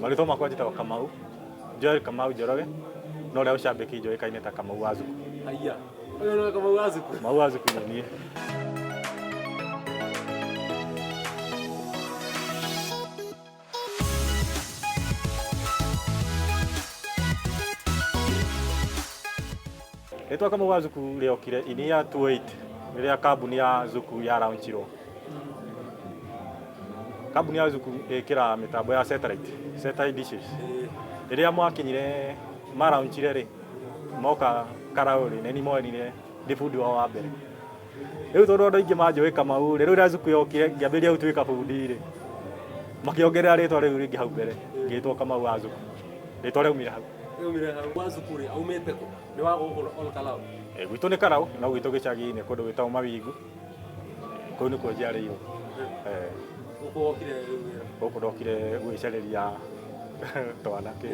Marĩtwa makwa njĩtagwo Kamau, Joel Kamau Njoroge, no ũrĩa ũcambĩki njoĩkaine ta Kamau wa Zuku. Aya, ũyũ nĩ Kamau wa Zuku. Kamau wa Zuku nĩ niĩ. Rĩtwa Kamau wa Zuku rĩokire in year 2008 rĩrĩa kambuni ya Zuku ya launchirwo. Kambuni ya Zuku ĩkĩra mĩtambo ya satellite dishes. Rĩrĩa mwakinyire launchire rĩ, moka Karaũrĩ nĩ monire ndĩ bundi wao wa mbere. Rĩu tondũ andũ aingĩ manjũĩ Kamau, rĩu rĩrĩa Zuku yokire ngĩambĩrĩria gũtuĩka bundi rĩ, makĩongerera rĩtwa rĩu rĩngĩ hau mbere, ngĩtwo Kamau wa Zuku. Rĩtwa rĩaumire hau. Wa Zuku rĩ, aumĩte kũ? Nĩ wa gũkũ Ol Kalou? Gwitũ nĩ Karaũ, no gwitũ gĩcagi-inĩ kũndũ gwĩtagwo Mawingu. Kũu nĩkuo njiarĩirwo. Gũkũ wokire rĩu wĩra? Gũkũ ndokire gwĩcarĩria twanake.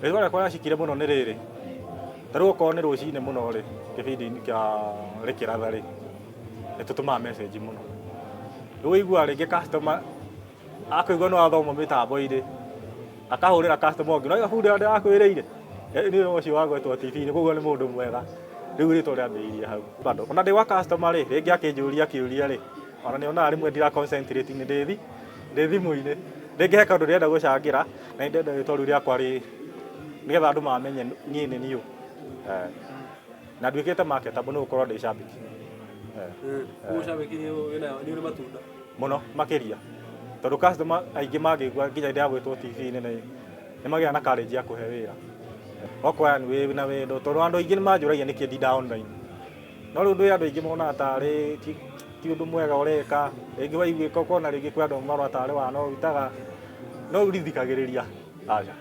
Rĩtwa rĩakwa rĩacikire mũno nĩ rĩrĩ, ta rĩu okorwo nĩ rũcinĩ mũno rĩ, kĩbindi kĩa rĩkĩratha rĩ, nĩtũtũmaga message mũno. Rĩu ũigua rĩngĩ customer akũigua nĩ wathoma mĩtambo-inĩ, akahũrĩra customer ũngĩ, no bundi ũrĩa akwĩrĩire nĩ ũcio wagwetwo TV-inĩ, koguo nĩ mũndũ mwega. Rĩu rĩtwa rĩambĩrĩirie hau. Bado ona ndĩ wa customer rĩ, rĩngĩ akĩnjũria kĩũria rĩ, ona nĩonaga rĩmwe ndira concentrate ndĩ thimũ-inĩ. Rĩngĩ he kaũndũ ndĩrenda gũcangĩra na ndĩrenda rĩtwa rĩu rĩakwa rĩ, nĩgetha andũ mamenye niĩ nĩ niũ. Na nduĩkĩte marketer nĩ gũkorwo ndĩ cambĩki. Ũcambĩki nĩ ũrĩ matunda mũno makĩria, tondũ customer aingĩ mangĩigua nginya ndĩragwĩtwo TV-inĩ nĩ magĩaga na courage ya kũhe wĩra. Okorwo yani wĩ na wendo, tondũ andũ aingĩ nĩ manjũragia nĩkĩ ndinda online. No rĩu ndĩ andũ aingĩ monaga tarĩ ti ũndũ mwega ũreka, rĩngĩ waiguĩka ũkona rĩngĩ kwĩ andũ marora tarĩ wa no ũrutaga, no ũrithikagĩrĩria. Aca.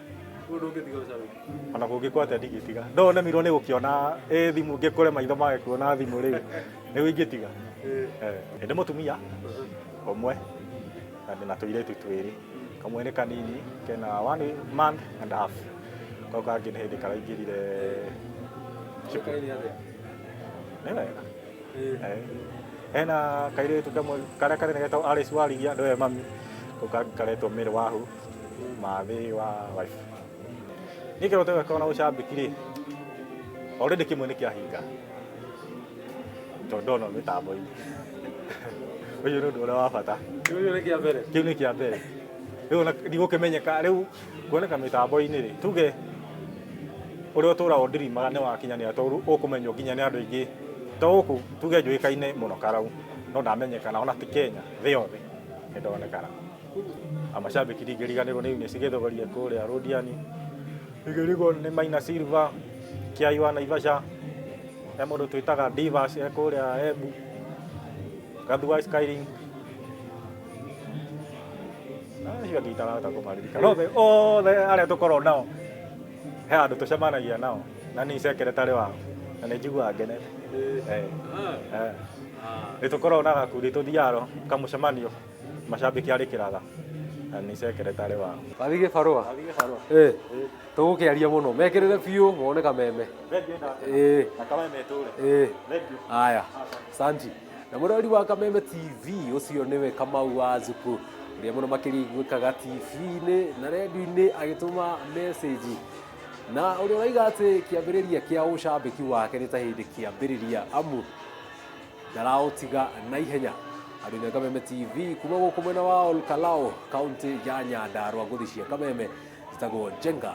Ũndũ ũngĩtiga ũcambĩki? Ona kũngĩkorwo atĩ ndigĩtiga. No nemirwo nĩ gũkĩona thimũ ngĩkore maitho mage kuona thimũ rĩu. Nĩguo ingĩtiga. Ndĩ mũtumia ũmwe na ndĩna tũirĩtu twĩrĩ. Kamwe nĩ kanini kena 1 month and a half. Kau kangĩ nĩ hĩndĩ karaingĩrire cukuru. Nĩ wega. Hena kairĩtu kamwe karĩa kanene getagwo Alice Warigia, nĩwe mami. Kau kangĩ karetwo Mary Wahu, mathĩ wa wife. Niĩ kĩroto gĩakwa na ũcambĩki rĩ, already kĩmwe nĩ kĩahinga, tondũ ndona mĩtambo-inĩ. Ũyũ nĩ ũndũ ũrĩa wa bata. Kĩu nĩ kĩa mbere? Kĩu nĩ kĩa mbere. Rĩu ona ndigũkĩmenyeka, rĩu kuoneka mĩtambo-inĩ rĩ, tuge ũrĩa ũtũũraga ũndirimaga nĩ wakinyanĩra, tondũ ũkũmenywo nginya nĩ andũ aingĩ. Ta gũkũ tuge njũĩkaine mũno Karaũ, no ndamenyekana ona ti Kenya, thĩ yothe nĩ ndonekana. Amacambĩki ndingĩriganĩrwo nĩ Eunice Gĩthũgũria kũrĩa Rũdiani, ngĩrigwo nĩ Maina Silva, Kĩai wa Naivasha, he mũndũ twĩtaga Divas kũrĩa Embu, Gathu wa Skyring. Acio angĩ itarahota kũmaririkana. Othe arĩa tũkoragwo nao, he andũ tũcemanagia nao, na nĩ secretary wao, na nĩ njiguaga ngenete. Nĩ tũkoragwo na gakundi tũthiaga kamũcemanio macambĩki arĩ kĩratha, na nĩ secretary wao. Wathiĩ gĩbarũa? Tũgũkĩaria mũno, mekĩrĩre biũ mone kameme. Na kameme tũre. Aya, santi. Na mũrori wa Kameme TV ũcio nĩwe Kamau wa Zuku, ũrĩa mũno makĩria iguĩkaga TV-inĩ na redio-inĩ agĩtũma message. Na ũrĩa ũraiga atĩ kĩambĩrĩria kĩa ũcambĩki wake nĩ ta hĩndĩ kĩambĩrĩria amu ndaraũtiga na ihenya. Andũ nĩ Kameme TV kuma gũkũ mwena wa Ol Kalou, kaunti ya Nyandarua, ngũthi cia Kameme zitagwo Njenga.